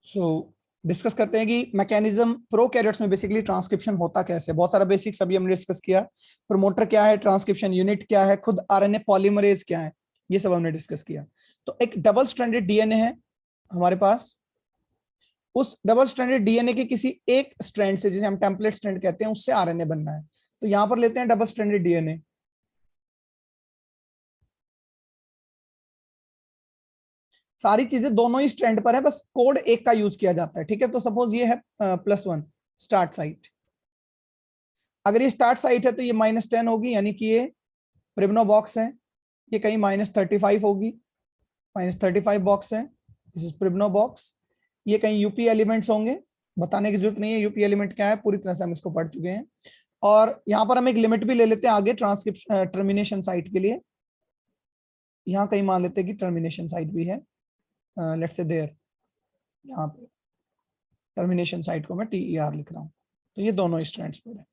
सो discuss करते हैं कि मैकेनिज्म प्रोकैरियोट्स में बेसिकली ट्रांसक्रिप्शन होता कैसे। बहुत सारा बेसिक्स अभी हमने डिस्कस किया। प्रमोटर क्या है, ट्रांसक्रिप्शन यूनिट क्या है, खुद आरएनए पॉलीमरेज क्या है, ये सब हमने डिस्कस किया। तो एक डबल स्ट्रैंडेड डीएनए है हमारे पास। उस डबल स्ट्रैंडेड डीएनए के किसी एक स्ट्रैंड से, जिसे हम टेम्पलेट स्ट्रैंड कहते हैं, उससे आरएनए बनना है। तो यहां पर लेते हैं डबल स्ट्रैंडेड डीएनए। सारी चीजें दोनों ही स्ट्रैंड पर है, बस कोड एक का यूज किया जाता है। ठीक है, तो सपोज ये है +1 स्टार्ट साइट। अगर ये स्टार्ट साइट है तो ये -10 होगी, यानी कि ये प्रिब्नो बॉक्स है। ये कहीं -35 होगी, -35 बॉक्स है, दिस इज प्रिब्नो बॉक्स। ये कहीं यूपी एलिमेंट्स होंगे, बताने की जरूरत नहीं है यूपी एलिमेंट क्या है, पूरी तरह से हम इसको पढ़ चुके हैं। और यहाँ पर हम एक लिमिट भी ले लेते हैं आगे ट्रांसक्रिप्शन टर्मिनेशन साइट के लिए। यहाँ कहीं मान लेते हैं कि टर्मिनेशन साइट भी है, लेट्स से देयर, यहाँ पे टर्मिनेशन साइट को मैं TER लिख रहा हूँ। तो ये दोनों स्ट्रैंड्स पर है।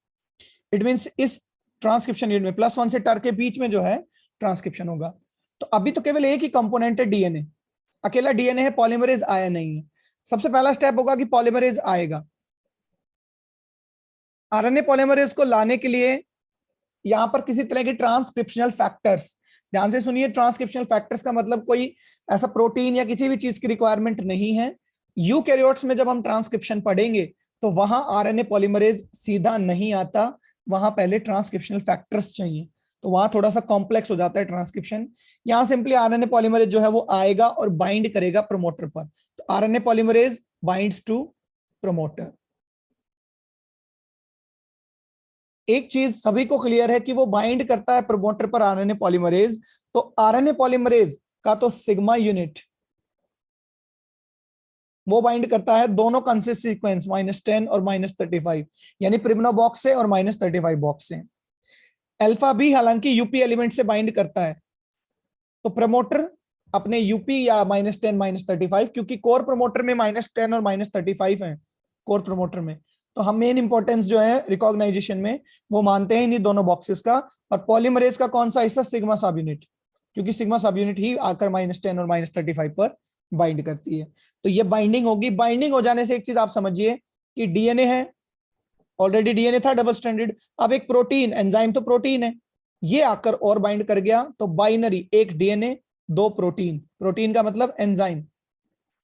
इट मींस इस ट्रांसक्रिप्शन यूनिट में +1 से टर के बीच में जो है ट्रांसक्रिप्शन होगा। तो अभी तो केवल एक ही कंपोनेंट है डीएनए, अकेला डीएनए है, पॉलीमरेज आया नहीं है। सबसे पहला स्टेप होगा कि पॉलीमरेज आएगा। आरएनए पॉलीमरेज को लाने के लिए यहां पर किसी तरह के ट्रांसक्रिप्शनल फैक्टर्स, ध्यान से सुनिए, ट्रांसक्रिप्शनल फैक्टर्स का मतलब कोई ऐसा प्रोटीन या किसी भी चीज की रिक्वायरमेंट नहीं है। यूकैरियोट्स में जब हम ट्रांसक्रिप्शन पढ़ेंगे तो वहां आरएनए पॉलीमरेज सीधा नहीं आता, वहां पहले ट्रांसक्रिप्शनल फैक्टर्स चाहिए। तो वहां थोड़ा सा कॉम्प्लेक्स हो जाता है ट्रांसक्रिप्शन। यहां सिंपली आरएनए पॉलीमरेज जो है वो आएगा और बाइंड करेगा प्रमोटर पर। तो RNA polymerase binds to promoter. एक चीज सभी को क्लियर है कि वो बाइंड करता है प्रमोटर पर आरएनए पॉलीमरेज। तो आरएनए पॉलीमरेज का तो सिग्मा यूनिट वो बाइंड करता है दोनों कंसिस्ट सीक्वेंस -10 और -35, यानी प्रिब्नो बॉक्स से और -35 बॉक्स से। अल्फा भी हालांकि यूपी एलिमेंट से बाइंड करता है। तो प्रमोटर अपने यूपी या -10 -35, क्योंकि कोर प्रमोटर में -10 और -35 है कोर प्रमोटर में, तो हम मेन इंपॉर्टेंस जो है रिकॉग्नाइजेशन में वो मानते हैं इन दोनों बॉक्सेस का। और पॉलीमरेज का कौन सा हिस्सा, सिग्मा सब यूनिट, क्योंकि सिग्मा सब यूनिट ही आकर -10 और -35 पर बाइंड करती है। तो ये बाइंडिंग होगी। बाइंडिंग हो जाने से एक चीज आप समझिए कि डीएनए है, ऑलरेडी डीएनए था डबल स्ट्रैंडेड, अब एक प्रोटीन, एंजाइम तो प्रोटीन है, ये आकर और बाइंड कर गया। तो बाइनरी, एक डीएनए दो प्रोटीन, प्रोटीन का मतलब enzyme,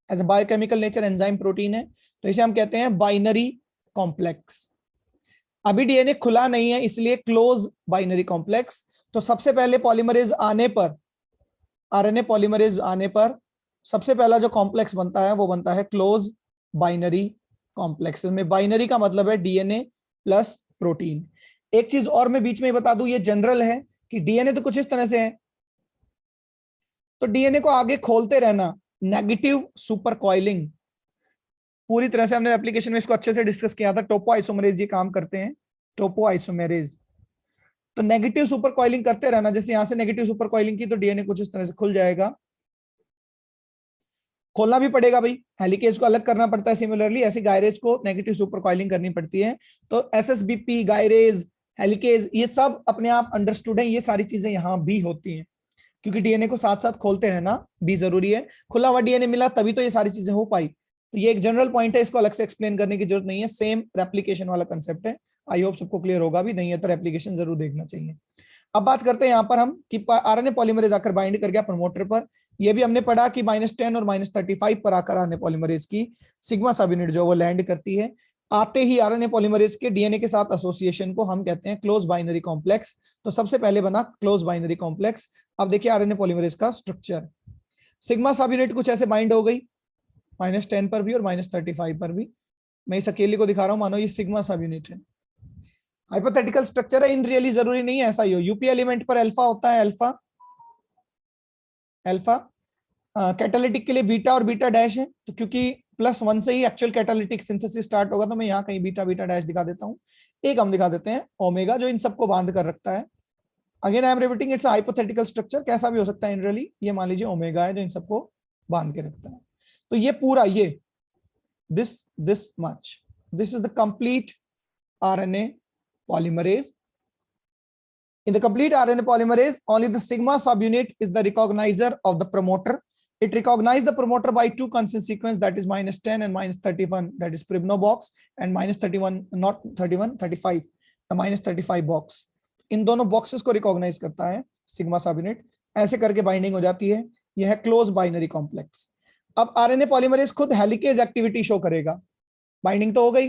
as a biochemical nature enzyme protein है, तो इसे हम कहते हैं बाइनरी कॉम्प्लेक्स। अभी डीएनए खुला नहीं है, इसलिए क्लोज बाइनरी कॉम्प्लेक्स। तो सबसे पहले पॉलीमरेज आने पर, आरएनए पॉलीमरेज आने पर सबसे पहला जो कॉम्प्लेक्स बनता है वो बनता है क्लोज बाइनरी कॉम्प्लेक्स। में बाइनरी का मतलब है डीएनए प्लस प्रोटीन। एक चीज और मैं बीच में बता दूं, ये जनरल है कि डीएनए तो कुछ इस तरह से है, तो डीएनए को आगे खोलते रहना, नेगेटिव सुपर कॉइलिंग, पूरी तरह से हमने एप्लीकेशन में इसको अच्छे से डिस्कस किया था। टोपो आइसोमरेज ये काम करते हैं, टोपो आइसोमरेज। तो नेगेटिव सुपर कॉइलिंग करते रहना, जैसे यहां से नेगेटिव सुपर कॉइलिंग की तो डीएनए कुछ इस तरह से खुल जाएगा। खोलना भी पड़ेगा भाई, हेलिकेज को अलग करना पड़ता है, सिमिलरली ऐसी गायरेज को नेगेटिव सुपर कॉइलिंग करनी पड़ती है। तो एसएसबीपी, गायरेज, हेलिकेज, ये सब अपने आप अंडरस्टूड है, ये सारी चीजें यहां भी होती हैं, क्योंकि डीएनए को साथ साथ खोलते रहना भी जरूरी है। खुला हुआ डीएनए मिला तभी तो ये सारी चीजें हो पाई। तो ये एक जनरल पॉइंट है, इसको अलग से एक्सप्लेन करने की जरूरत नहीं है, सेम रेप्लिकेशन वाला कंसेप्ट है। आई होप सबको क्लियर होगा भी, नहीं है तो रेप्लिकेशन जरूर देखना चाहिए। अब बात करते हैं यहाँ पर हम कि आरएनए पॉलीमरेज आकर बाइंड कर गया प्रमोटर पर। यह भी हमने पढ़ा कि -10 और -35 पर आकर आरएनए पॉलीमरेज की सिग्मा सब यूनिट जो वो लैंड करती है। आते ही आरएनए पॉलीमरेज के डीएनए के साथ एसोसिएशन को हम कहते हैं क्लोज बाइनरी कॉम्प्लेक्स। तो सबसे पहले बना क्लोज बाइनरी कॉम्प्लेक्स। अब देखिए आरएनए पॉलीमरेज का स्ट्रक्चर, सिग्मा सब यूनिट कुछ ऐसे बाइंड हो गई, -10 पर भी और -35 पर भी। मैं इस अकेले को दिखा रहा हूं, मानो ये सिग्मा सब यूनिट है। हाइपोथेटिकल स्ट्रक्चर है, इन रियली जरूरी नहीं है ऐसा ही हो। यूपी एलिमेंट पर अल्फा होता है, अल्फा अल्फा कैटालिटिक के लिए बीटा और बीटा डैश है, तो क्योंकि +1 से ही एक्चुअल कैटालिटिक सिंथेसिस स्टार्ट होगा, तो मैं यहाँ कहीं बीटा बीटा डैश दिखा देता हूँ। एक हम दिखा देते हैं ओमेगा, जो इन सबको बांध कर रखता है। Again I am repeating, it's hypothetical structure, कैसा भी हो सकता है इन रियली। ये मान लीजिए ओमेगा है जो इन सबको बांध के रखता है। तो ये पूरा, ये this much, this is the complete RNA polymerase. In the complete RNA polymerase, only the sigma subunit is the recognizer of the promoter. It recognized the promoter by two constant sequence, that is -10 and -31, that is Pribno box, and -31, not 31, 35, the -35 box. इन दोनों boxes को recognise करता है sigma subunit, ऐसे करके binding हो जाती है। यह है क्लोज बाइनरी कॉम्प्लेक्स। अब आरएनए पॉलीमरेज खुद हेलिकेज एक्टिविटी शो करेगा। बाइंडिंग तो हो गई,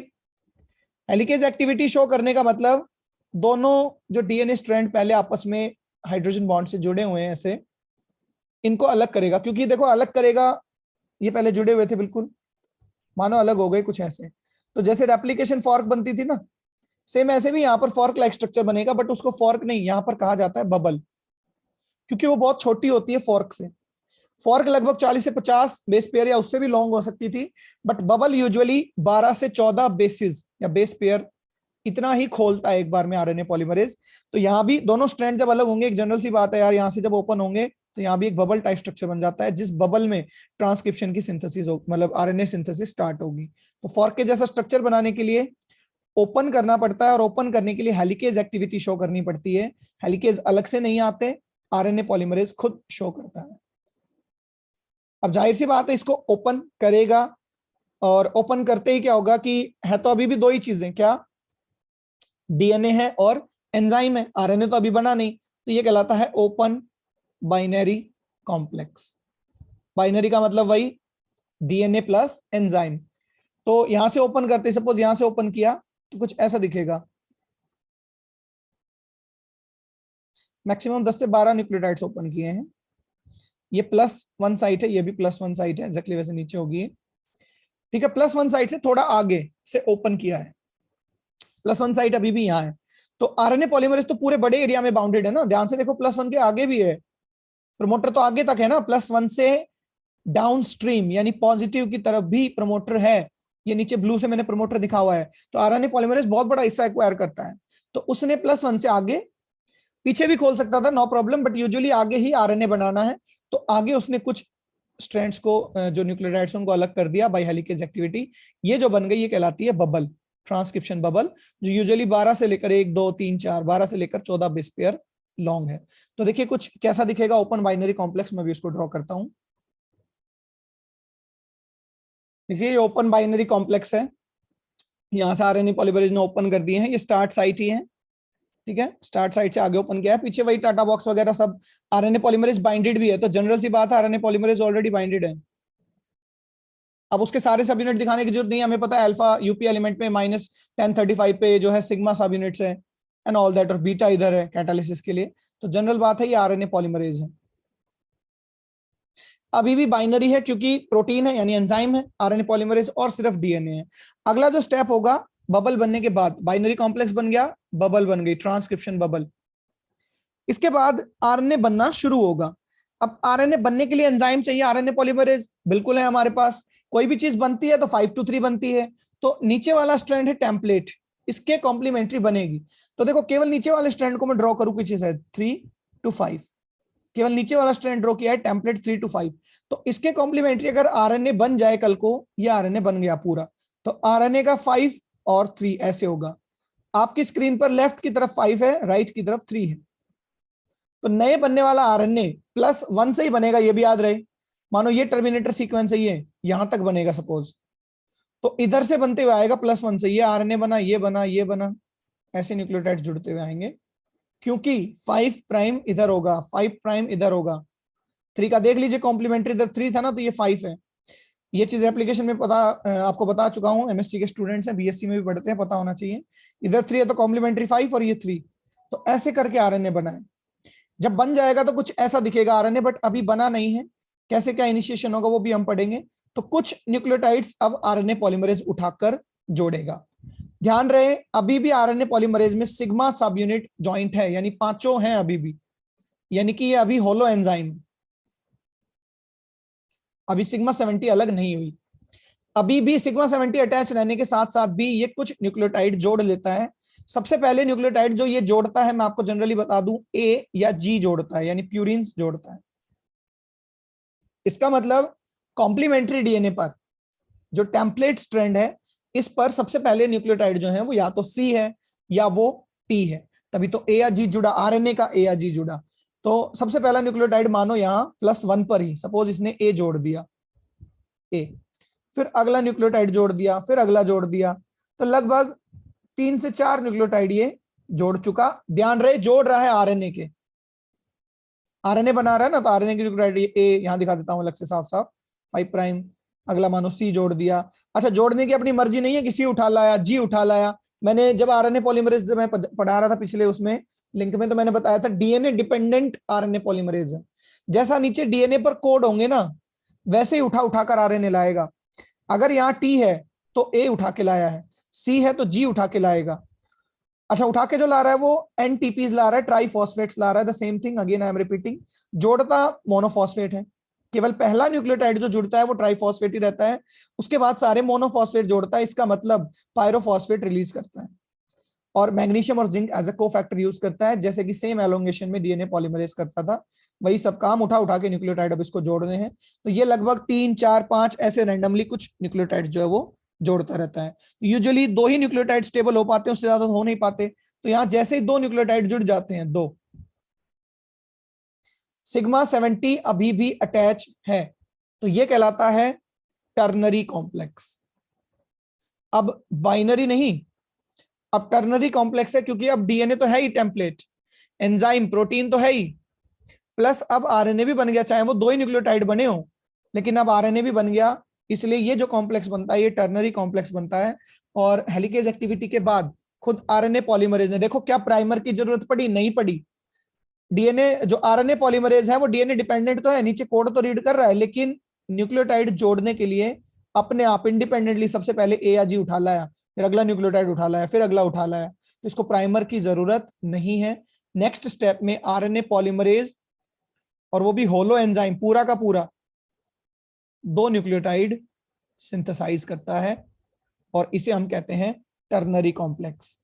हेलिकेज एक्टिविटी शो करने का मतलब दोनों जो डीएनए स्ट्रैंड पहले आपस में हाइड्रोजन बॉन्ड से जुड़े हुए हैं ऐसे, इनको अलग करेगा, क्योंकि देखो अलग करेगा, ये पहले जुड़े हुए थे बिल्कुल, मानो अलग हो गए कुछ ऐसे। तो जैसे रेप्लिकेशन फॉर्क बनती थी ना, सेम ऐसे भी यहाँ पर फॉर्क लाइक स्ट्रक्चर बनेगा, बट उसको फॉर्क नहीं, यहाँ पर कहा जाता है बबल, क्योंकि वो बहुत छोटी होती है फॉर्क से। फॉर्क लगभग 40 से 50 बेस पेयर या उससे भी लॉन्ग हो सकती थी, बट बबल यूजुअली 12 से 14 बेसिस या बेस पेयर इतना ही खोलता है एक बार में आरएनए पॉलीमरेज। तो यहाँ भी दोनों स्ट्रैंड जब अलग होंगे, एक जनरल सी बात है यार, यहाँ से जब ओपन होंगे तो यहाँ भी एक बबल टाइप स्ट्रक्चर बन जाता है, जिस बबल में ट्रांसक्रिप्शन की सिंथेसिस मतलब आरएनए सिंथेसिस स्टार्ट होगी। तो फॉर्क के जैसा स्ट्रक्चर बनाने के लिए ओपन करना पड़ता है, और ओपन करने के लिए हेलिकेज एक्टिविटी शो करनी पड़ती है। हेलिकेज अलग से नहीं आते, आरएनए पॉलीमरेज खुद शो करता है। अब जाहिर सी बात है इसको ओपन करेगा, और ओपन करते ही क्या होगा कि है तो अभी भी दो ही चीजें, क्या, डीएनए है और एंजाइम है, आरएनए तो अभी बना नहीं, तो ये कहलाता है ओपन बाइनरी कॉम्प्लेक्स। बाइनरी का मतलब वही डीएनए प्लस एंजाइम। तो यहां से ओपन करते, सपोज यहां से ओपन किया तो कुछ ऐसा दिखेगा, मैक्सिमम 10 से 12 न्यूक्लियोटाइड्स ओपन किए हैं। ये +1 साइट है, ये भी +1 साइट है, एग्जैक्टली वैसे नीचे होगी, ठीक है। +1 साइट से थोड़ा आगे से ओपन किया है, +1 साइट अभी भी यहाँ है। तो आरएनए पॉलीमरेज तो पूरे बड़े एरिया में बाउंडेड है ना, ध्यान से देखो +1 के आगे भी है, प्रमोटर तो आगे तक है ना, +1 से डाउन स्ट्रीम यानी पॉजिटिव की तरफ भी प्रमोटर है। ये नीचे ब्लू से मैंने प्रमोटर दिखा हुआ है। तो आरएनए पॉलीमरेज बहुत बड़ा हिस्सा एक्वायर करता है, तो उसने +1 से आगे, पीछे भी खोल सकता था नो प्रॉब्लम, बट यूजुअली आगे ही आरएनए बनाना है, तो आगे उसने कुछ स्ट्रैंड्स को, जो न्यूक्लियोटाइड्स उनको अलग कर दिया बाय हेलिकेज एक्टिविटी। ये जो बन गई ये कहलाती है बबल, ट्रांसक्रिप्शन बबल, जो यूजुअली 12 से लेकर 1 2 3 4 12 से लेकर 14 बेस पेयर लॉन्ग है। तो देखिए कुछ कैसा दिखेगा ओपन बाइनरी कॉम्प्लेक्स, में भी इसको ड्रॉ करता हूं। देखिए ये ओपन बाइनरी कॉम्प्लेक्स है, यहां से आरएनए पॉलीमरेज ने ओपन कर दिए हैं, ये स्टार्ट साइट ही है, ठीक है, स्टार्ट साइट से आगे ओपन किया है, पीछे वही टाटा बॉक्स वगैरह सब। आरएनए पॉलीमरेज बाइंडेड भी है, तो जनरल सी बात है आरएनए पॉलीमरेज ऑलरेडी बाइंडेड है। अब उसके सारे सब यूनिट दिखाने की जरूरत नहीं है, हमें पता है अल्फा यूपी एलिमेंट में -1035 पे जो है सिग्मा सब यूनिट्स है एंड ऑल दैट, और बीटा इधर है कैटालिसिस के लिए। तो जनरल बात है ये आरएनए पॉलीमरेज है। अभी भी बाइनरी है क्योंकि प्रोटीन है यानी एंजाइम है, आरएनए पॉलीमरेज और सिर्फ डीएनए है। अगला जो स्टेप होगा बबल बनने के बाद, बाइनरी कॉम्प्लेक्स बन गया, बबल बन गई, ट्रांसक्रिप्शन बबल। इसके बाद आरएनए बनना शुरू होगा। अब आरएनए बनने के लिए एंजाइम चाहिए, आरएनए पॉलीमरेज बिल्कुल है हमारे पास। कोई भी चीज बनती है तो 5 to 3 बनती है, तो नीचे वाला स्ट्रैंड है टेम्पलेट, इसके कॉम्प्लीमेंट्री बनेगी। तो देखो केवल नीचे वाले स्ट्रैंड को मैं ड्रॉ करूं पीछे से 3 to 5, केवल नीचे वाला स्ट्रैंड ड्रॉ किया है, टेम्पलेट 3 to 5। तो इसके कॉम्प्लीमेंट्री अगर आरएनए बन जाए कल को, ये आरएनए बन गया पूरा, तो आरएनए का 5 और 3 ऐसे होगा। आपकी स्क्रीन पर लेफ्ट की तरफ 5 है, राइट की तरफ 3 है। तो नए बनने वाला आरएनए +1 से ही बनेगा, ये भी याद रहे। मानो ये टर्मिनेटर सीक्वेंस है, ये यहां तक बनेगा सपोज, तो इधर से बनते हुए आएगा +1 से, ये आरएनए बना, ये बना, ये बना, ऐसे न्यूक्लियोटाइड्स जुड़ते हुए आएंगे, क्योंकि 5 प्राइम इधर होगा, 5 प्राइम इधर होगा। 3 का देख लीजिए कॉम्प्लीमेंट्री, इधर 3 था ना, तो ये 5 है। ये चीज एप्लीकेशन में पता, आपको बता चुका हूं, एमएससी के स्टूडेंट्स हैं, बीएससी में भी पढ़ते हैं, पता होना चाहिए। इधर 3 है तो कॉम्प्लीमेंट्री 5 और ये 3, तो ऐसे करके आरएनए बना है। जब बन जाएगा तो कुछ ऐसा दिखेगा आरएनए, बट अभी बना नहीं है, कैसे क्या इनिशिएशन होगा वो भी हम पढ़ेंगे। तो कुछ न्यूक्लियोटाइड्स अब आरएनए पॉलीमरेज उठाकर जोड़ेगा। ध्यान रहे अभी भी आरएनए पॉलीमरेज में सिग्मा सब यूनिट ज्वाइंट है, यानी पांचों हैं अभी भी, यानी कि ये अभी होलो एंजाइम, अभी सिग्मा 70 अलग नहीं हुई। अभी भी सिग्मा 70 अटैच रहने के साथ साथ भी ये कुछ न्यूक्लियोटाइड जोड़ लेता है। सबसे पहले न्यूक्लियोटाइड जो ये जोड़ता है, मैं आपको जनरली बता दूं, ए या जी जोड़ता है, यानी प्यूरिन्स जोड़ता है। इसका मतलब कॉम्प्लीमेंट्री डीएनए पर जो टेम्पलेट स्ट्रैंड है, इस पर सबसे पहले न्यूक्लियोटाइड जो है वो या तो सी है या वो टी है, तभी तो ए या जी जुड़ा, आरएनए का ए या जी जुड़ा। तो सबसे पहला न्यूक्लियोटाइड मानो यहाँ +1 पर ही, सपोज इसने ए जोड़ दिया, ए, फिर अगला न्यूक्लियोटाइड जोड़ दिया, फिर अगला जोड़ दिया, तो लगभग 3 से 4 न्यूक्लियोटाइड ये जोड़ चुका। ध्यान रहे जोड़ रहा है आरएनए के, आरएनए बना रहा है ना, तो आरएनए की न्यूक्लियोटाइड ए यहां दिखा देता हूं अलग से साफ साफ, 5 प्राइम, अगला मानो सी जोड़ दिया। अच्छा, जोड़ने की अपनी मर्जी नहीं है कि सी उठा लाया, जी उठा लाया। मैंने जब आरएनए पॉलीमरेज मैं पढ़ा रहा था पिछले उसमें लिंक में, तो मैंने बताया था डीएनए डिपेंडेंट आरएनए पॉलीमरेज है। जैसा नीचे डीएनए पर कोड होंगे ना, वैसे ही उठा उठाकर आरएनए लाएगा। अगर यहाँ टी है तो ए उठा के लाया है, सी है तो जी उठा के लाएगा। अच्छा, उठा के जो ला रहा है वो एनटीपीज ला रहा है, ट्राइफॉस्फेट्स ला रहा है, the same thing again I am repeating. जोड़ता मोनोफॉस्फेट है, केवल पहला न्यूक्लियोटाइड जो जुड़ता है वो ट्राइफॉस्फेट ही रहता है, उसके बाद सारे मोनोफॉस्फेट जोड़ता है, इसका मतलब पायरोफॉस्फेट रिलीज करता है। और मैग्नीशियम और zinc as a cofactor use करता है, जैसे कि सेम एलोंगेशन में डीएनए पॉलीमरेज करता था, वही सब काम उठा उठा के न्यूक्लियोटाइड अब इसको जोड़ने हैं। तो ये लगभग 3 4 5 ऐसे रैंडमली कुछ न्यूक्लियोटाइड जो है वो जोड़ता रहता है। यूजुअली 2 ही न्यूक्लियोटाइड स्टेबल हो पाते हैं, उससे ज्यादा हो नहीं पाते। तो यहां जैसे ही 2 न्यूक्लियोटाइड जुड़ जाते हैं, 2 सिग्मा 70 अभी भी अटैच है, तो ये कहलाता है टर्नरी कॉम्प्लेक्स। अब बाइनरी नहीं, अब टर्नरी कॉम्प्लेक्स है, क्योंकि अब डीएनए तो है ही टेम्पलेट, एंजाइम प्रोटीन तो है ही, प्लस अब आरएनए भी बन गया, चाहे वो 2 ही न्यूक्लियोटाइड बने हो, लेकिन अब आरएनए भी बन गया, इसलिए ये जो कॉम्प्लेक्स बनता है ये टर्नरी कॉम्प्लेक्स बनता है। और हेलिकेज एक्टिविटी के बाद खुद आरएनए पॉलीमरेज ने, देखो क्या प्राइमर की जरूरत पड़ी, नहीं पड़ी। डीएनए जो आरएनए पॉलीमरेज है वो डीएनए डिपेंडेंट तो है, नीचे कोड तो रीड कर रहा है, लेकिन न्यूक्लियोटाइड जोड़ने के लिए अपने आप इंडिपेंडेंटली सबसे पहले ए या जी उठा लाया, फिर अगला न्यूक्लियोटाइड उठा लाया, फिर अगला उठा लाया, तो इसको प्राइमर की जरूरत नहीं है। नेक्स्ट स्टेप में आरएनए पॉलीमरेज, और वो भी होलो एंजाइम पूरा का पूरा 2 न्यूक्लियोटाइड सिंथेसाइज करता है, और इसे हम कहते हैं टर्नरी कॉम्प्लेक्स।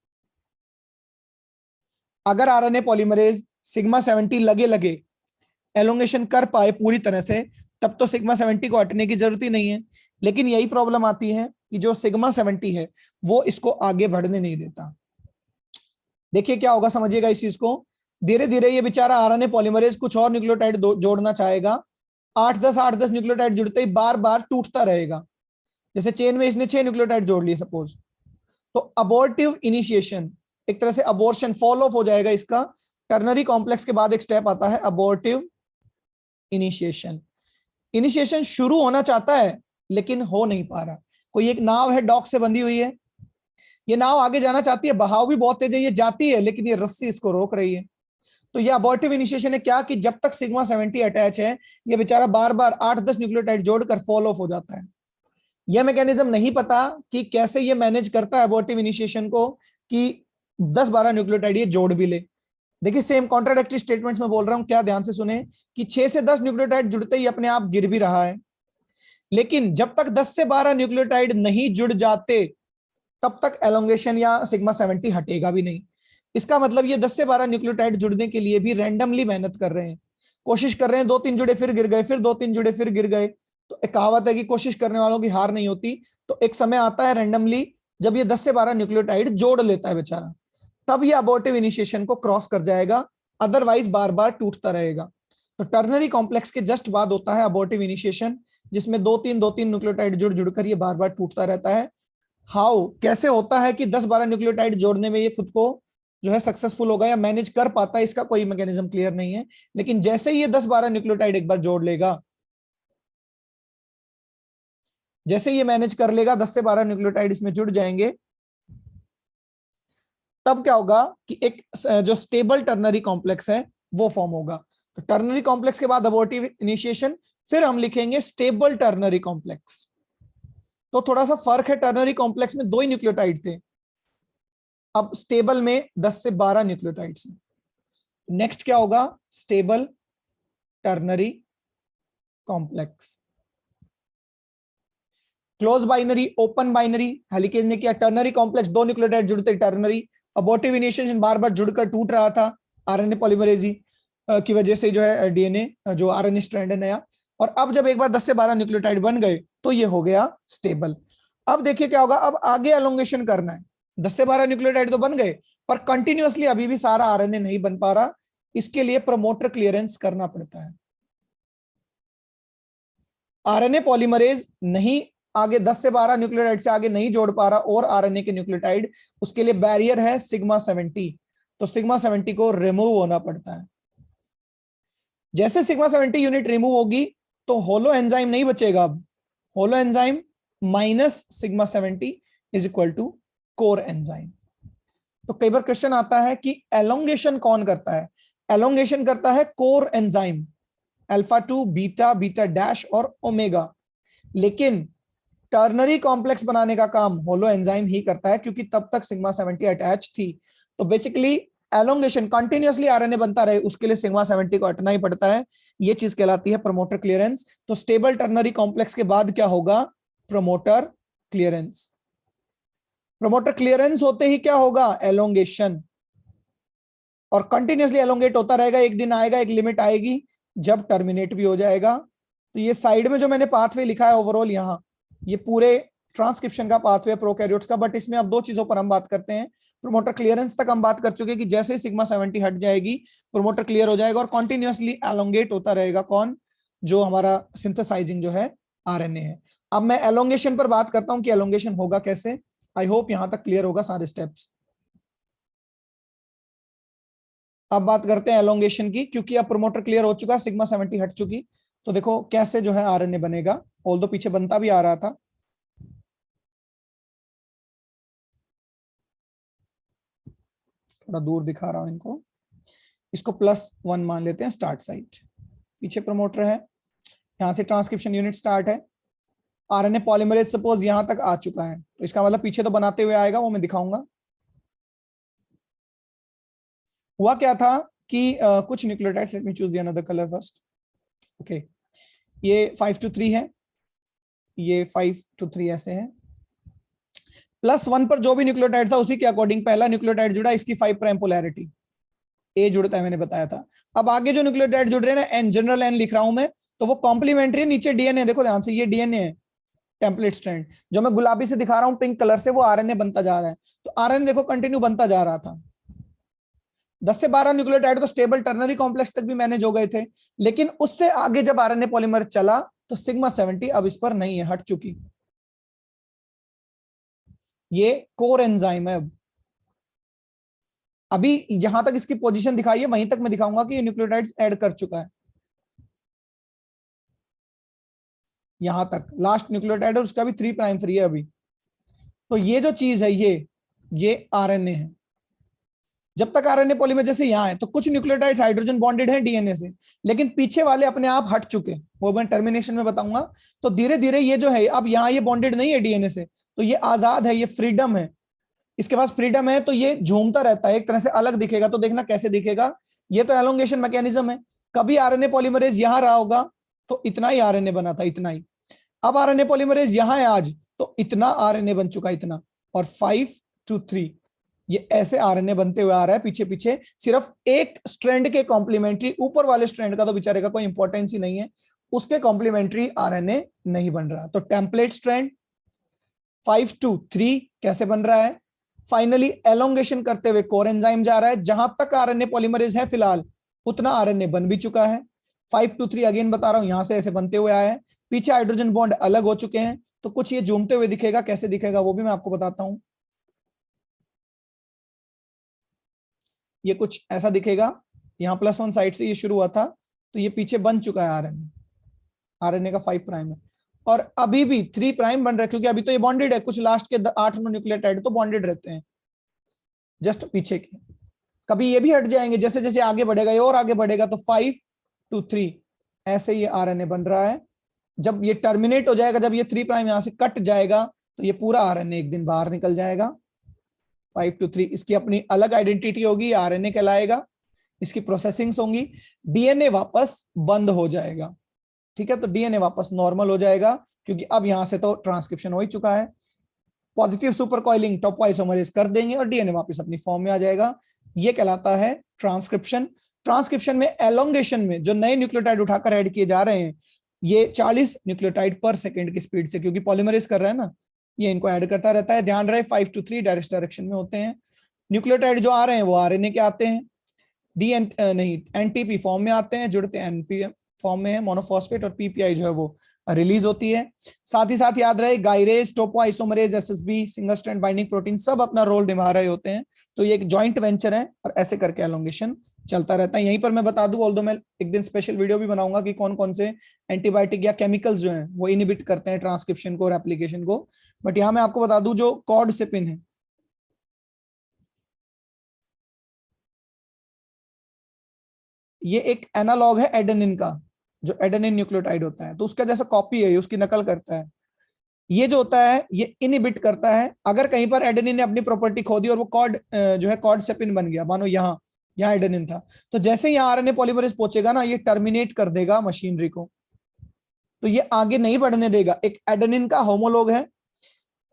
अगर आरएनए पॉलीमरेज सिग्मा 70 लगे लगे एलोंगेशन कर पाए पूरी तरह से, तब तो सिग्मा 70 को हटने की जरूरत ही नहीं है। लेकिन यही प्रॉब्लम आती है कि जो सिग्मा 70 है वो इसको आगे बढ़ने नहीं देता। देखिए क्या होगा, समझिएगा इस चीज को। धीरे धीरे ये बेचारा आरएनए पॉलीमरेज कुछ और न्यूक्लियोटाइड जोड़ना चाहेगा, 8-10 न्यूक्लियोटाइड जुड़ते ही बार बार टूटता रहेगा। जैसे चेन में इसने 6 न्यूक्लियोटाइड जोड़ लिए सपोज, तो अबॉर्टिव इनिशिएशन, एक तरह से अबॉर्शन, फॉल ऑफ हो जाएगा इसका। टर्नरी कॉम्प्लेक्स के बाद एक स्टेप आता है अबॉर्टिव इनिशिएशन। इनिशिएशन शुरू होना चाहता है लेकिन हो नहीं पा रहा। कोई एक नाव है, डॉक से बंधी हुई है, ये नाव आगे जाना चाहती है, बहाव भी बहुत तेज है, ये जाती है, लेकिन ये रस्सी इसको रोक रही है। तो ये अबॉर्टिव इनिशिएशन है क्या, कि जब तक सिग्मा 70 अटैच है, ये बेचारा बार बार 8-10 न्यूक्लियोटाइड जोड़कर फॉल ऑफ हो जाता है। यह मैकेनिज्म नहीं पता कि कैसे ये मैनेज करता है अबॉर्टिव इनिशिएशन को, कि 10-12 न्यूक्लियोटाइड ये जोड़ भी ले। देखिए सेम कॉन्ट्राडिक्टरी स्टेटमेंट्स में बोल रहा हूं, क्या ध्यान से सुने, कि 6 से 10 न्यूक्लियोटाइड जुड़ते ही अपने आप गिर भी रहा है, लेकिन जब तक 10 से 12 न्यूक्लियोटाइड नहीं जुड़ जाते तब तक एलोंगेशन या सिग्मा 70 हटेगा भी नहीं। इसका मतलब ये 10 से 12 न्यूक्लियोटाइड जुड़ने के लिए भी रैंडमली मेहनत कर रहे हैं, कोशिश कर रहे हैं, 2-3 जुड़े फिर गिर गए, फिर 2-3 जुड़े फिर गिर गए। तो एक कहावत है कि कोशिश करने वालों की हार नहीं होती। तो एक समय आता है रैंडमली जब ये 10 से 12 न्यूक्लियोटाइड जोड़ लेता है बेचारा, तब ये अबॉर्टिव इनिशिएशन को क्रॉस कर जाएगा, अदरवाइज बार बार टूटता रहेगा। तो टर्नरी कॉम्प्लेक्स के जस्ट बाद होता है अबॉर्टिव इनिशिएशन, जिसमें 2-3 न्यूक्लियोटाइड जुड़कर ये बार बार टूटता रहता है। हाउ, कैसे होता है कि 10-12 न्यूक्लियोटाइड जोड़ने में ये खुद को जो है सक्सेसफुल होगा या मैनेज कर पाता है, इसका कोई मैकेनिज्म क्लियर नहीं है। लेकिन जैसे ही ये 10-12 न्यूक्लियोटाइड एक बार जोड़ लेगा, जैसे ये मैनेज कर लेगा, 10 से 12 न्यूक्लियोटाइड इसमें जुड़ जाएंगे, तब क्या होगा कि एक जो स्टेबल टर्नरी कॉम्प्लेक्स है वो फॉर्म होगा। तो टर्नरी कॉम्प्लेक्स के बाद अबॉर्टिव इनिशिएशन, फिर हम लिखेंगे स्टेबल टर्नरी कॉम्प्लेक्स। तो थोड़ा सा फर्क है, टर्नरी कॉम्प्लेक्स में 2 ही न्यूक्लियोटाइड थे, अब स्टेबल में 10 से 12 न्यूक्लियोटाइड्स हैं। नेक्स्ट क्या होगा, stable ternary complex. Close binary, open binary, helicase ने किया टर्नरी कॉम्प्लेक्स, 2 न्यूक्लियोटाइड जुड़ते टर्नरी, अबॉर्टिव इनिशिएशन बार बार जुड़कर टूट रहा था आरएनए पॉलीमरेज की वजह से, जो है डीएनए जो आरएनए स्ट्रैंड है नया। और अब जब एक बार 10 से 12 न्यूक्लियोटाइड बन गए तो ये हो गया स्टेबल। अब देखिए क्या होगा, अब आगे एलोंगेशन करना है, 10 से 12 न्यूक्लियोटाइड तो बन गए, पर कंटिन्यूअसली अभी भी सारा आरएनए नहीं बन पा रहा, इसके लिए प्रमोटर क्लियरेंस करना पड़ता है। आरएनए पॉलीमरेज नहीं आगे 10 से 12 न्यूक्लियोटाइड से आगे नहीं जोड़ पा रहा और आरएनए के न्यूक्लियोटाइड, उसके लिए बैरियर है सिग्मा 70, तो सिग्मा 70 को रिमूव होना पड़ता है। जैसे सिग्मा 70 यूनिट रिमूव होगी तो होलो एंजाइम नहीं बचेगा, अब holo enzyme minus sigma 70 is equal to core enzyme. तो कई बार क्वेश्चन आता है कि एलोंगेशन कौन करता है? एलोंगेशन करता है core enzyme, alpha 2, beta, beta dash और ओमेगा, लेकिन टर्नरी कॉम्प्लेक्स बनाने का काम होलो एंजाइम ही करता है क्योंकि तब तक सिग्मा 70 अटैच थी। तो बेसिकली एलोंगेशन, कंटिन्यूअसली आरएनए बनता रहे, उसके लिए सिग्मा 70 को हटना ही पड़ता है। ये चीज कहलाती है प्रमोटर क्लियरेंस। तो स्टेबल टर्नरी कॉम्प्लेक्स के बाद क्या होगा? Promoter clearance. प्रमोटर क्लियरेंस होते ही क्या होगा? एलोंगेशन। और कंटिन्यूअसली एलोंगेट होता रहेगा, एक दिन आएगा, एक लिमिट आएगी जब टर्मिनेट भी हो जाएगा। तो ये साइड में जो मैंने पाथवे लिखा है ओवरऑल, यहाँ ये पूरे ट्रांसक्रिप्शन का पाथवे प्रोकैरियोट्स का, बट इसमें अब दो चीजों पर हम बात करते हैं। प्रोमोटर क्लियरेंस तक हम बात कर चुके हैं कि जैसे ही सिग्मा 70 हट जाएगी प्रोमोटर क्लियर हो जाएगा और कंटिन्यूअसली एलोंगेट होता रहेगा कौन? जो हमारा सिंथेसाइजिंग जो है आरएनए है। अब मैं एलोंगेशन पर बात करता हूं कि एलोंगेशन होगा कैसे। आई होप यहां तक क्लियर होगा सारे स्टेप्स। अब बात करते हैं एलोंगेशन की, क्योंकि अब प्रोमोटर क्लियर हो चुका, सिग्मा 70 हट चुकी। तो देखो कैसे जो है आरएनए बनेगा, ऑल्दो पीछे बनता भी आ रहा था। थोड़ा दूर दिखा रहा हूं इनको, इसको +1 मान लेते हैं स्टार्ट साइट। पीछे प्रमोटर है, यहां से ट्रांसक्रिप्शन यूनिट स्टार्ट है। आरएनए पॉलीमरेज सपोज यहां तक आ चुका है, तो इसका मतलब पीछे तो बनाते हुए आएगा, वो मैं दिखाऊंगा। हुआ क्या था कि कुछ nucleotides, let me choose the another colour first. Okay, ये 5 to 3 है, ये 5 to 3 ऐसे है। +1 पर जो भी न्यूक्लियोटाइड था उसी के अकॉर्डिंग पहला न्यूक्लियोटाइड जुड़ा, इसकी 5 प्राइम पोलैरिटी ए जुड़ता है, मैंने बताया था। अब आगे जो न्यूक्लियोटाइड जुड़ रहे हैं ना, एन, जनरल एन लिख रहा हूं मैं, तो वो कॉम्प्लीमेंट्री, नीचे डीएनए, देखो ध्यान से, ये डीएनए है, टेम्पलेट स्ट्रैंड। जो मैं गुलाबी से दिखा रहा हूं पिंक कलर से, वो आरएनए बनता जा रहा है। तो आरएनए देखो कंटिन्यू बनता जा रहा था। 10 से 12 न्यूक्लियोटाइड तो स्टेबल टर्नरी कॉम्प्लेक्स तक भी मैनेज हो गए थे, लेकिन उससे आगे जब आरएनए पॉलीमर चला तो सिग्मा 70 अब इस पर नहीं है, हट चुकी। ये कोर एंजाइम है। अभी जहां तक इसकी पोजीशन दिखाई है वहीं तक मैं दिखाऊंगा कि ये न्यूक्लियोटाइड्स ऐड कर चुका है। यहां तक लास्ट न्यूक्लियोटाइड है, उसका भी 3 प्राइम फ्री है अभी। तो ये जो चीज है, ये आरएनए है। जब तक आरएनए पॉलीमर जैसे यहाँ है, तो कुछ न्यूक्लियोटाइड्स हाइड्रोजन बॉन्डेड हैं डीएनए से, लेकिन पीछे वाले अपने आप हट चुके, वो मैं टर्मिनेशन में बताऊंगा। तो धीरे धीरे ये जो है, अब यहाँ ये बॉन्डेड नहीं है डीएनए से, तो ये आजाद है, ये फ्रीडम है, इसके पास फ्रीडम है, तो ये झूमता रहता है, एक तरह से अलग दिखेगा। तो देखना कैसे दिखेगा, ये तो एलोंगेशन मैकेनिज्म है। कभी आरएनए पॉलीमरेज यहां रहा होगा तो इतना ही आरएनए बना था, इतना ही। अब आरएनए पॉलीमरेज यहां है आज, तो इतना आरएनए बन चुका, इतना। और 5 to 3 ये ऐसे आरएनए बनते हुए आ रहा है पीछे पीछे, सिर्फ एक स्ट्रैंड के कॉम्प्लीमेंट्री, ऊपर वाले स्ट्रैंड का तो बेचारे का कोई इंपॉर्टेंस ही नहीं है, उसके कॉम्प्लीमेंट्री आरएनए नहीं बन रहा। तो टेम्पलेट स्ट्रैंड 5 to 3 कैसे बन रहा है? फाइनली एलोंगेशन करते हुए कोर एंजाइम जा रहा है, जहां तक आरएनए पॉलीमरेज है फिलहाल उतना आरएनए बन भी चुका है। 5 to 3 अगेन बता रहा हूं, यहां से ऐसे बनते हुए आया है, पीछे हाइड्रोजन बॉन्ड अलग हो चुके हैं, तो कुछ ये झूमते हुए दिखेगा, कैसे दिखेगा वो भी मैं आपको बताता हूं। ये कुछ ऐसा दिखेगा, यहाँ +1 साइड से ये शुरू हुआ था, तो ये पीछे बन चुका है आरएनए, आरएनए का 5 प्राइम है, और अभी भी 3 प्राइम बन रहा है, क्योंकि अभी तो ये बॉन्डेड है, कुछ लास्ट के 8 न्यूक्लियोटाइड तो बॉन्डेड रहते हैं जस्ट पीछे के। कभी ये भी हट जाएंगे, जैसे जैसे आगे बढ़ेगा ये और आगे बढ़ेगा, तो 5 to 3 ऐसे ये आरएनए बन रहा है। जब ये टर्मिनेट हो जाएगा, जब ये 3 प्राइम यहां से कट जाएगा, तो ये पूरा आरएनए एक दिन बाहर निकल जाएगा। 5 to 3 इसकी अपनी अलग आइडेंटिटी होगी, आरएनए कहलाएगा, इसकी प्रोसेसिंग्स होंगी, डीएनए वापस बंद हो जाएगा। ठीक है, तो डीएनए वापस नॉर्मल हो जाएगा, क्योंकि अब यहां से तो ट्रांसक्रिप्शन हो ही चुका है। Positive super coiling top isomerase कर देंगे और डीएनए वापस अपनी फॉर्म में आ जाएगा। ये कहलाता है ट्रांसक्रिप्शन। ट्रांसक्रिप्शन में एलोंगेशन में जो नए न्यूक्लियोटाइड उठाकर ऐड किए जा रहे हैं, ये 40 न्यूक्लियोटाइड पर सेकंड की स्पीड से, क्योंकि पॉलीमरेज कर रहा है ना, ये इनको ऐड करता रहता है। ध्यान रहे 5 to 3 डायरेक्ट डायरेक्शन में होते हैं। न्यूक्लियोटाइड जो आ रहे हैं वो आरएनए के आते हैं, डी एन नहीं एनटीपी फॉर्म में आते हैं, जुड़ते हैं एनपी फॉर्म में है मोनोफॉस्फेट, और पीपीआई जो है वो रिलीज होती है। साथ ही साथ याद रहे gyrase, topoisomerase, SSB, single strand binding protein सब अपना रोल निभा रहे होते हैं। तो ये एक जॉइंट वेंचर है और ऐसे करके एलोंगेशन चलता रहता है। यहीं पर मैं बता दूं, ऑल्दो मैं एक दिन स्पेशल वीडियो भी बनाऊंगा कि कौन कौन से एंटीबायोटिक या केमिकल्स जो हैं वो इनहिबिट करते हैं ट्रांसक्रिप्शन को और एप्लीकेशन को। बट यहाँ मैं आपको बता दूं जो कॉर्डसिपिन है, ये एक एनालॉग है एडेनिन का, जो एडेनिन न्यूक्लियोटाइड होता है, तो उसका जैसा कॉपी है, उसकी नकल करता है। ये जो होता है ये इनहिबिट करता है। अगर कहीं पर एडेनिन ने अपनी प्रॉपर्टी खो दी और वो कॉर्ड जो है कॉर्डसेपिन बन गया, मानो यहाँ यहाँ एडेनिन था, तो जैसे ही आरएनए पॉलीमरेज पहुंचेगा ना, ये टर्मिनेट कर देगा मशीनरी को, तो ये आगे नहीं बढ़ने देगा। एक एडेनिन का होमोलॉग है,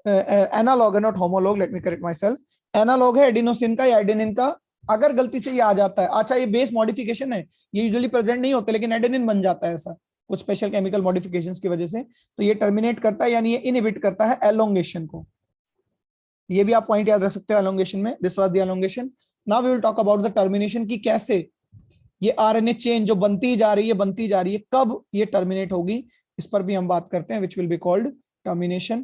एनालॉग है, not homolog, let me correct myself, analog है एडिनोसिन का या एडेनिन का। अगर गलती से ये आ जाता है, अच्छा ये बेस मॉडिफिकेशन है, ये यूजुअली प्रेजेंट नहीं होते, लेकिन एडेनिन बन जाता है ऐसा कुछ स्पेशल केमिकल मॉडिफिकेशंस की वजह से, तो ये टर्मिनेट करता है, यानी ये इनहिबिट करता है एलोंगेशन को। ये भी आप पॉइंट याद रख सकते हो एलोंगेशन में, this was the elongation. Now we will talk about the termination, की कैसे ये आरएनए चेन जो बनती जा रही है बनती जा रही है, कब ये टर्मिनेट होगी, इस पर भी हम बात करते हैं, which will be called termination.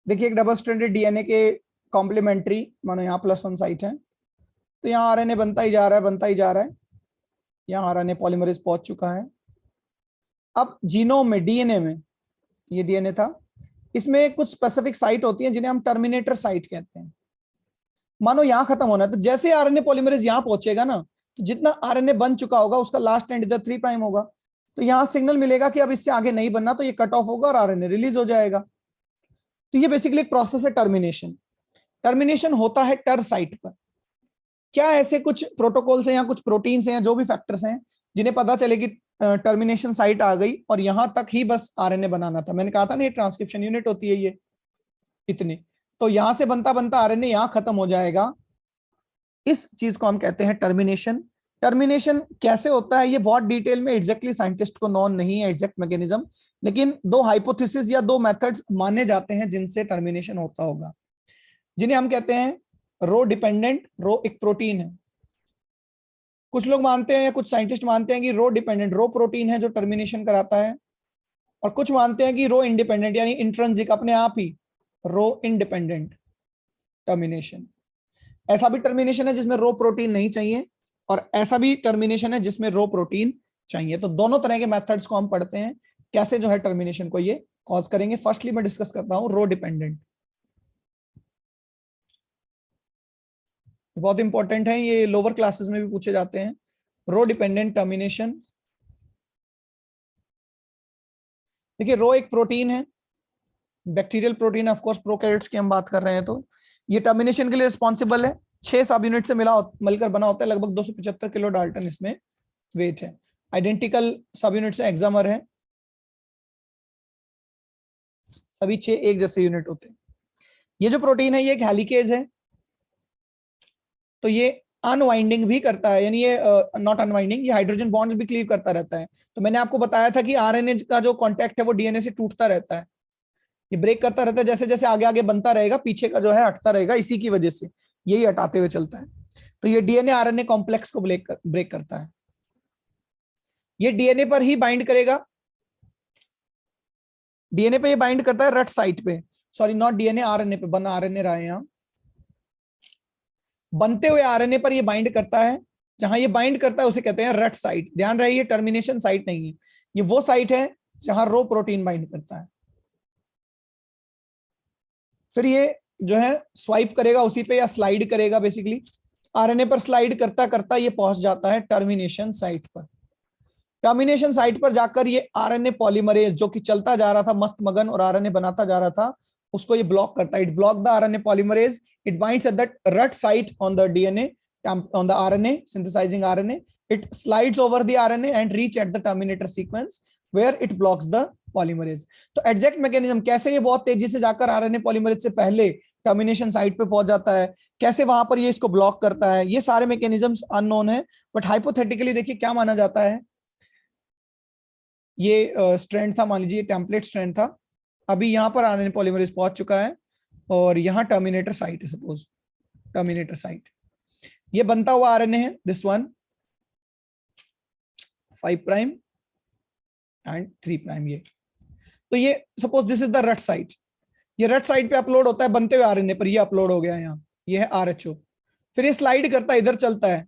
देखिए एक डबल स्ट्रैंडेड डीएनए के कॉम्प्लीमेंट्री, मानो यहाँ +1 साइट है, तो यहाँ आरएनए बनता ही जा रहा है, बनता ही जा रहा है, यहाँ आरएनए पॉलीमरेज पहुंच चुका है। अब जीनोम में, डीएनए में, ये डीएनए था, इसमें कुछ स्पेसिफिक साइट होती है जिन्हें हम टर्मिनेटर साइट कहते हैं। मानो यहाँ खत्म होना है, तो जैसे आरएनए पॉलीमरेज यहाँ पहुंचेगा ना, तो जितना आरएनए बन चुका होगा उसका लास्ट एंड इधर 3' होगा, तो यहाँ सिग्नल मिलेगा कि अब इससे आगे नहीं बनना, तो ये कट ऑफ होगा और आरएनए रिलीज हो जाएगा। तो ये बेसिकली एक प्रोसेस है टर्मिनेशन। टर्मिनेशन होता है टर साइट पर। क्या ऐसे कुछ प्रोटोकॉल्स हैं या कुछ प्रोटीन्स हैं या जो भी फैक्टर्स हैं जिन्हें पता चले कि टर्मिनेशन साइट आ गई और यहां तक ही बस आरएनए बनाना था? मैंने कहा था ना ये ट्रांसक्रिप्शन यूनिट होती है ये इतनी, तो यहां से बनता बनता आरएनए यहां खत्म हो जाएगा, इस चीज को हम कहते हैं टर्मिनेशन। टर्मिनेशन कैसे होता है ये बहुत डिटेल में एग्जैक्टली साइंटिस्ट को नॉन नहीं है एग्जैक्ट मैकेनिज्म, लेकिन दो हाइपोथेसिस या दो मेथड्स माने जाते हैं जिनसे टर्मिनेशन होता होगा, जिन्हें हम कहते हैं रो डिपेंडेंट। रो एक प्रोटीन है, कुछ लोग मानते हैं या कुछ साइंटिस्ट मानते हैं कि रो डिपेंडेंट, रो प्रोटीन है जो टर्मिनेशन कराता है, और कुछ मानते हैं कि रो इंडिपेंडेंट यानी इंट्रिंसिक, अपने आप ही रो इंडिपेंडेंट टर्मिनेशन। ऐसा भी टर्मिनेशन है जिसमें रो प्रोटीन नहीं चाहिए, और ऐसा भी टर्मिनेशन है जिसमें रो प्रोटीन चाहिए। तो दोनों तरह के मेथड्स को हम पढ़ते हैं, कैसे जो है टर्मिनेशन को ये कॉज करेंगे। फर्स्टली मैं डिस्कस करता हूं रो डिपेंडेंट, बहुत इंपॉर्टेंट है, ये लोअर क्लासेस में भी पूछे जाते हैं। रो डिपेंडेंट टर्मिनेशन, देखिए रो एक प्रोटीन है, bacterial protein, of course prokaryotes की हम बात कर रहे हैं, तो ये टर्मिनेशन के लिए रिस्पॉन्सिबल है। 6 सब यूनिट से मिलकर बना होता है, लगभग 275 किलो डाल्टन इसमें वेट है। आइडेंटिकल सब यूनिट से एक्सामर है, सभी 6 एक जैसे यूनिट होते हैं। ये जो प्रोटीन है ये एक हेलिकेज है, तो ये अनवाइंडिंग भी करता है, यानी ये नॉट अनवाइंडिंग, ये हाइड्रोजन बॉन्ड्स भी क्लीव करता रहता है। तो मैंने आपको बताया था कि आरएनए का जो कांटेक्ट है वो डीएनए से टूटता रहता है, ये ब्रेक करता रहता है, जैसे जैसे आगे आगे बनता रहेगा पीछे का जो है हटता रहेगा, इसी की वजह से यही हटाते हुए चलता है। तो ये डीएनए आरएनए कॉम्प्लेक्स को ब्रेक करता है, ये डीएनए पर ही बाइंड करेगा, डीएनए पे ये बाइंड करता है रट साइट पे, सॉरी नॉट डीएनए, आरएनए पे, बना आरएनए रहा है यहाँ, बनते हुए आरएनए पर ये बाइंड करता है, जहां ये बाइंड करता है उसे कहते हैं रट साइट। ध्यान रहे ये टर्मिनेशन साइट नहीं है, ये वो साइट है जहां रो प्रोटीन बाइंड करता है। फिर ये जो है स्वाइप करेगा उसी पे या स्लाइड करेगा, बेसिकली आरएनए पर स्लाइड करता करता ये पहुंच जाता है टर्मिनेशन साइट पर। टर्मिनेशन साइट पर जाकर ये आरएनए पॉलीमरेज जो कि चलता जा रहा था मस्त मगन और आरएनए बनाता जा रहा था, उसको ये ब्लॉक करता है। It block the RNA polymerase, it binds at that rut site on the DNA, on the RNA, synthesizing RNA. It slides over the RNA and reach at the terminator sequence where it blocks the polymerase. तो exact mechanism कैसे ये बहुत तेजी से जाकर RNA polymerase से पहले termination site पे पहुंच जाता है, कैसे वहां पर ये इसको ब्लॉक करता है, ये सारे मैकेनिज्म्स अननोन है। बट हाइपोथेटिकली देखिए क्या माना जाता है, ये स्ट्रैंड था, मान लीजिए टेम्पलेट स्ट्रैंड था, अभी यहाँ पर आरएनए पॉलीमरेज पहुंच चुका है और यहाँ टर्मिनेटर साइट है, सपोज टर्मिनेटर साइट। ये बनता हुआ आरएनए है, this one 5 prime and 3 prime. ये तो ये सपोज दिस इज द रट साइट, ये रट साइट पे अपलोड होता है बनते हुए आरएनए पर, ये अपलोड हो गया यहाँ, ये है आरएचओ। फिर ये स्लाइड करता है, इधर चलता है,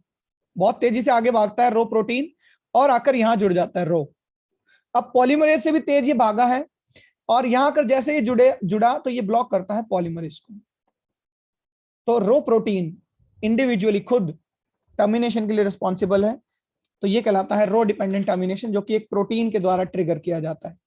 बहुत तेजी से आगे भागता है रो प्रोटीन, और आकर यहां जुड़ जाता है रो। अब पॉलीमरेज से भी तेज ये भागा है, और यहां आकर जैसे ये जुड़ा तो ये ब्लॉक करता है पॉलीमरेज को। तो रो प्रोटीन इंडिविजुअली खुद टर्मिनेशन के लिए रिस्पॉन्सिबल है, तो ये कहलाता है रो डिपेंडेंट टर्मिनेशन, जो कि एक प्रोटीन के द्वारा ट्रिगर किया जाता है।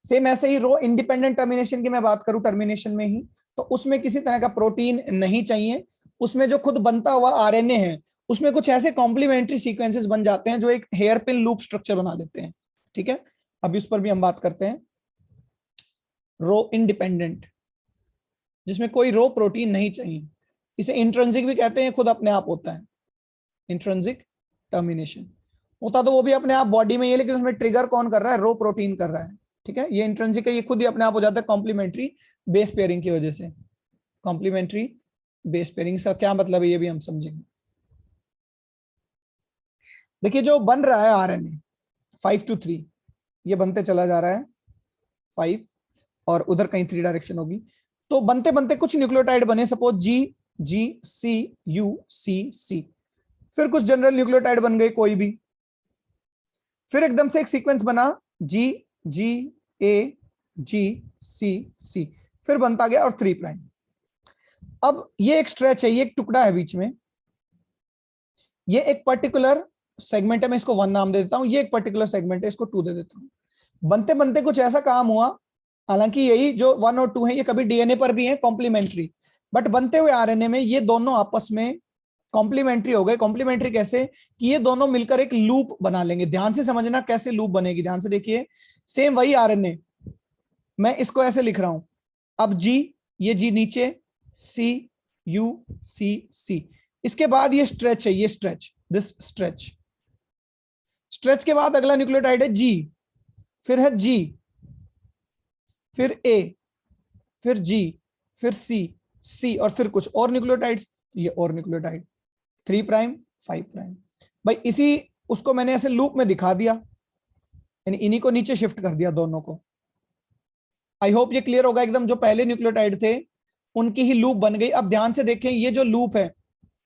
सेम ऐसे ही रो इंडिपेंडेंट टर्मिनेशन की मैं बात करूं टर्मिनेशन में ही, तो उसमें किसी तरह का प्रोटीन नहीं चाहिए, उसमें जो खुद बनता हुआ आरएनए है उसमें कुछ ऐसे कॉम्प्लीमेंट्री सीक्वेंसेस बन जाते हैं जो एक हेयर पिन लूप स्ट्रक्चर बना लेते हैं। ठीक है, अभी उस पर भी हम बात करते हैं। रो इंडिपेंडेंट, जिसमें कोई रो प्रोटीन नहीं चाहिए, इसे इंट्रिंसिक भी कहते हैं, खुद अपने आप होता है इंट्रिंसिक टर्मिनेशन। होता तो वो भी अपने आप बॉडी में ही है, लेकिन उसमें ट्रिगर कौन कर रहा है, रो प्रोटीन कर रहा है। ठीक है, ये इंट्रिंसिक है, ये खुद ही अपने आप हो जाता है कॉम्प्लीमेंट्री बेस पेयरिंग की वजह से। कॉम्प्लीमेंट्री बेस पेयरिंग का क्या मतलब है ये भी हम समझेंगे। देखिए जो बन रहा है आरएनए 5 to 3, ये बनते चला जा रहा है 5, और उधर कहीं 3 डायरेक्शन होगी। तो बनते बनते कुछ न्यूक्लियोटाइड बने, suppose ji ji C you see सी, फिर कुछ जनरल न्यूक्लियोटाइड बन गए कोई भी, फिर एकदम से एक सीक्वेंस बना जी जी ए जी सी सी, फिर बनता गया और 3 प्राइम। अब ये एक स्ट्रेच है, ये एक टुकड़ा है बीच में, ये एक पर्टिकुलर सेगमेंट है, मैं इसको 1 नाम दे देता हूं, ये एक पर्टिकुलर सेगमेंट है, इसको 2 दे देता हूं। बनते बनते कुछ ऐसा काम हुआ, हालांकि यही जो 1 और 2 है ये कभी डीएनए पर भी है कॉम्प्लीमेंट्री, बट बनते हुए आरएनए में ये दोनों आपस में कॉम्प्लीमेंट्री हो गए। कॉम्प्लीमेंट्री कैसे कि ये दोनों मिलकर एक लूप बना लेंगे। ध्यान से समझना कैसे लूप बनेगी, ध्यान से देखिए। सेम वही आरएनए, मैं इसको ऐसे लिख रहा हूं, अब जी, ये जी नीचे, सी यू सी सी, इसके बाद ये स्ट्रेच है, ये स्ट्रेच, दिस स्ट्रेच। स्ट्रेच के बाद अगला न्यूक्लियोटाइड है जी, फिर है जी, फिर ए, फिर जी, फिर सी सी, और फिर कुछ और न्यूक्लियोटाइड्स, ये और न्यूक्लियोटाइड 3 प्राइम 5 प्राइम। भाई इसी उसको मैंने ऐसे लूप में दिखा दिया, यानी इन्हीं को नीचे शिफ्ट कर दिया दोनों को। आई होप ये क्लियर होगा एकदम। जो पहले न्यूक्लियोटाइड थे उनकी ही लूप बन गई। अब ध्यान से देखें, ये जो लूप है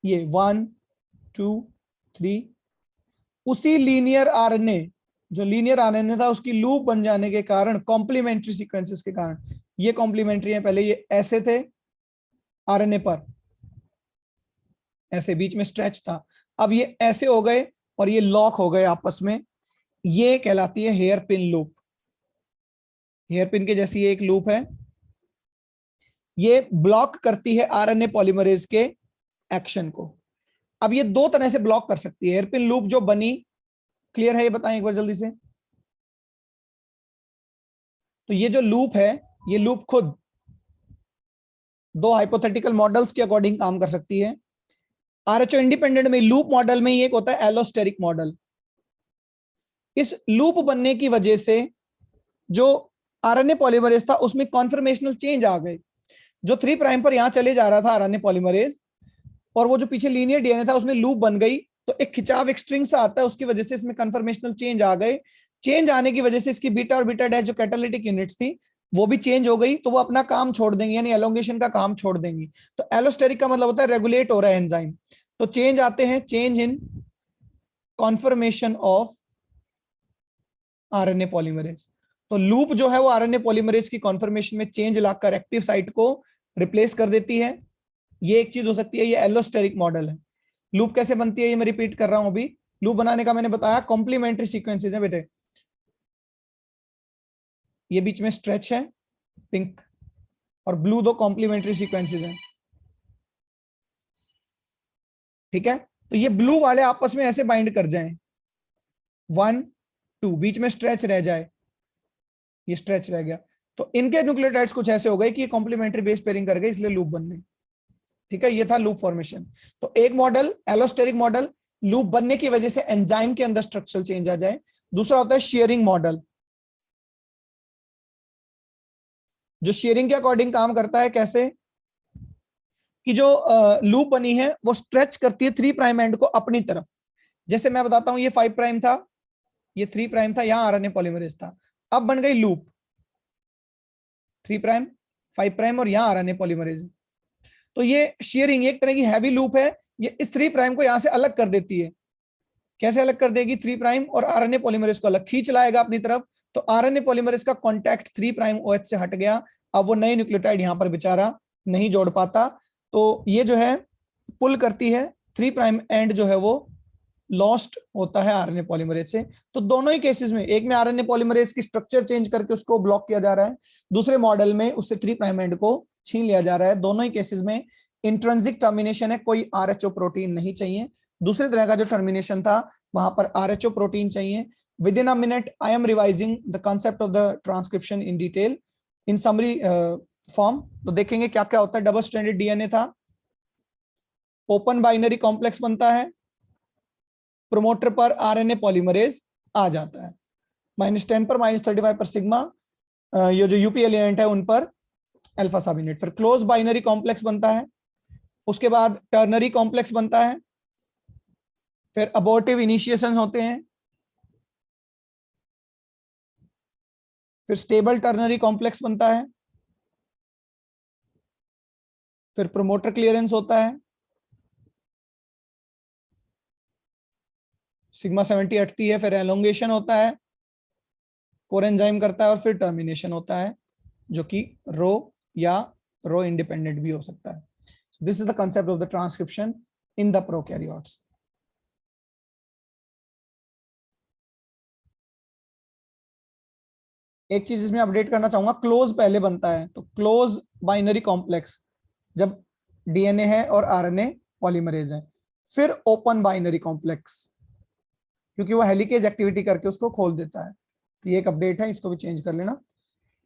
ये 1 2 3, उसी लीनियर आरएनए, जो लीनियर आरएनए था उसकी लूप बन जाने के कारण, कॉम्प्लीमेंट्री सीक्वेंसेस के कारण, ये कॉम्प्लीमेंट्री है, पहले ये ऐसे थे आरएनए पर, ऐसे बीच में स्ट्रेच था, अब ये ऐसे हो गए और ये लॉक हो गए आपस में, ये कहलाती है hairpin loop. Hairpin के जैसी ये एक लूप है, ये ब्लॉक करती है आरएनए पॉलीमरेज के एक्शन को। अब ये 2 तरह से ब्लॉक कर सकती है हेयर पिन लूप जो बनी, क्लियर है ये बताएं एक बार जल्दी से। तो ये जो लूप है, ये लूप खुद 2 हाइपोथेटिकल मॉडल्स के अकॉर्डिंग काम कर सकती है। आरएचओ इंडिपेंडेंट में लूप मॉडल में एक होता है एलोस्टेरिक मॉडल। इस लूप बनने की वजह से जो आरएनए पॉलीमरेज था उसमें कॉन्फर्मेशनल चेंज आ गए। जो 3 प्राइम पर यहां चले जा रहा था आरएनए पॉलीमरेज, और वो जो पीछे लीनियर डीएनए था उसमें लूप बन गई, तो एक खिंचाव, एक स्ट्रिंग सा आता है, उसकी वजह से इसमें कन्फर्मेशनल चेंज आ गए। चेंज आने की वजह से इसकी बीटा और बीटा डैश जो कैटालिटिक यूनिट्स थी वो भी चेंज हो गई, तो वो अपना काम छोड़ देंगी, यानी एलोंगेशन का काम छोड़ देंगी। तो एलोस्टेरिक का मतलब होता है रेगुलेट हो रहा है एंजाइम। तो चेंज आते हैं, change in conformation of RNA polymerase. तो लूप जो है वो आरएनए पॉलीमरेज की कॉन्फर्मेशन में चेंज लाकर एक्टिव साइट को रिप्लेस कर देती है। ये एक चीज हो सकती है, ये एलोस्टेरिक मॉडल है। लूप कैसे बनती है ये मैं रिपीट कर रहा हूं अभी। लूप बनाने का मैंने बताया, कॉम्प्लीमेंट्री सीक्वेंसेस है बेटे, ये बीच में स्ट्रेच है पिंक, और ब्लू 2 कॉम्प्लीमेंट्री सीक्वेंसेस हैं। ठीक है, तो ये ब्लू वाले आपस में ऐसे बाइंड कर जाएं, 1 2, बीच में स्ट्रेच रह जाए, ये स्ट्रेच रह गया, तो इनके न्यूक्लियोटाइड्स कुछ ऐसे हो गए कि ये कॉम्प्लीमेंट्री बेस पेयरिंग कर गए, इसलिए लूप बन गई। ठीक है, ये था लूप फॉर्मेशन। तो एक मॉडल एलोस्टेरिक मॉडल, लूप बनने की वजह से एंजाइम के अंदर स्ट्रक्चरल चेंज आ जाए। दूसरा होता है शेयरिंग मॉडल, जो शेयरिंग के अकॉर्डिंग काम करता है। कैसे कि जो लूप बनी है वो स्ट्रेच करती है 3 प्राइम एंड को अपनी तरफ। जैसे मैं बताता हूं, ये 5 प्राइम था, ये 3 प्राइम था, यहां आरएनए पॉलीमरेज था, अब बन गई लूप 3 प्राइम 5 प्राइम और यहां आरएनए पॉलीमरेज। तो ये शेयरिंग एक तरह की हैवी लूप है, ये इस 3 प्राइम को यहां से अलग कर देती है। कैसे अलग कर देगी? 3 प्राइम और आरएनए पॉलीमरेज को अलग खींच लाएगा अपनी तरफ, तो आरएनए पॉलीमरेज का कांटेक्ट 3 प्राइम ओएच से हट गया, अब वो नए न्यूक्लियोटाइड यहां पर बेचारा नहीं जोड़ पाता, तो ये जो है पुल करती है 3 प्राइम एंड जो है वो लॉस्ट होता है आरएनए पॉलीमरेज से। तो दोनों ही केसेस में, एक में आरएनए पॉलीमरेज की स्ट्रक्चर चेंज करके उसको ब्लॉक किया जा रहा है, दूसरे मॉडल में उससे 3 प्राइम एंड को छीन लिया जा रहा है। दोनों ही केसेस में इंट्रिंसिक टर्मिनेशन है, कोई आरएचओ प्रोटीन नहीं चाहिए। दूसरे तरह का जो टर्मिनेशन था वहां पर आरएचओ प्रोटीन चाहिए। With in a minute I am revising the concept of the transcription in detail in summary form. तो देखेंगे क्या क्या होता है। डबल स्ट्रैंडेड डीएनए था, ओपन बाइनरी कॉम्प्लेक्स बनता है, प्रोमोटर पर आरएनए पॉलीमरेज आ जाता है, -10 पर -35 पर सिग्मा, ये जो यूपी एलिमेंट है उन पर अल्फा सबयूनिट। फिर क्लोज बाइनरी कॉम्प्लेक्स बनता है, उसके बाद टर्नरी कॉम्प्लेक्स बनता है, फिर अबॉर्टिव इनिशिएशन होते हैं, फिर स्टेबल टर्नरी कॉम्प्लेक्स बनता है, फिर प्रोमोटर क्लियरेंस होता है, सिग्मा 70 हटती है, फिर एलोंगेशन होता है, कोरेंजाइम करता है, और फिर टर्मिनेशन होता है जो कि रो या रो इंडिपेंडेंट भी हो सकता है। This is the concept of the transcription in the prokaryotes. एक चीज इसमें अपडेट करना चाहूंगा, क्लोज पहले बनता है, तो क्लोज बाइनरी कॉम्प्लेक्स जब डीएनए है और आरएनए पॉलीमरेज है, फिर ओपन बाइनरी कॉम्प्लेक्स क्योंकि वो हेलिकेज एक्टिविटी करके उसको खोल देता है। ये एक अपडेट है, इसको भी चेंज कर लेना।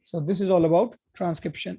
So this is all about transcription.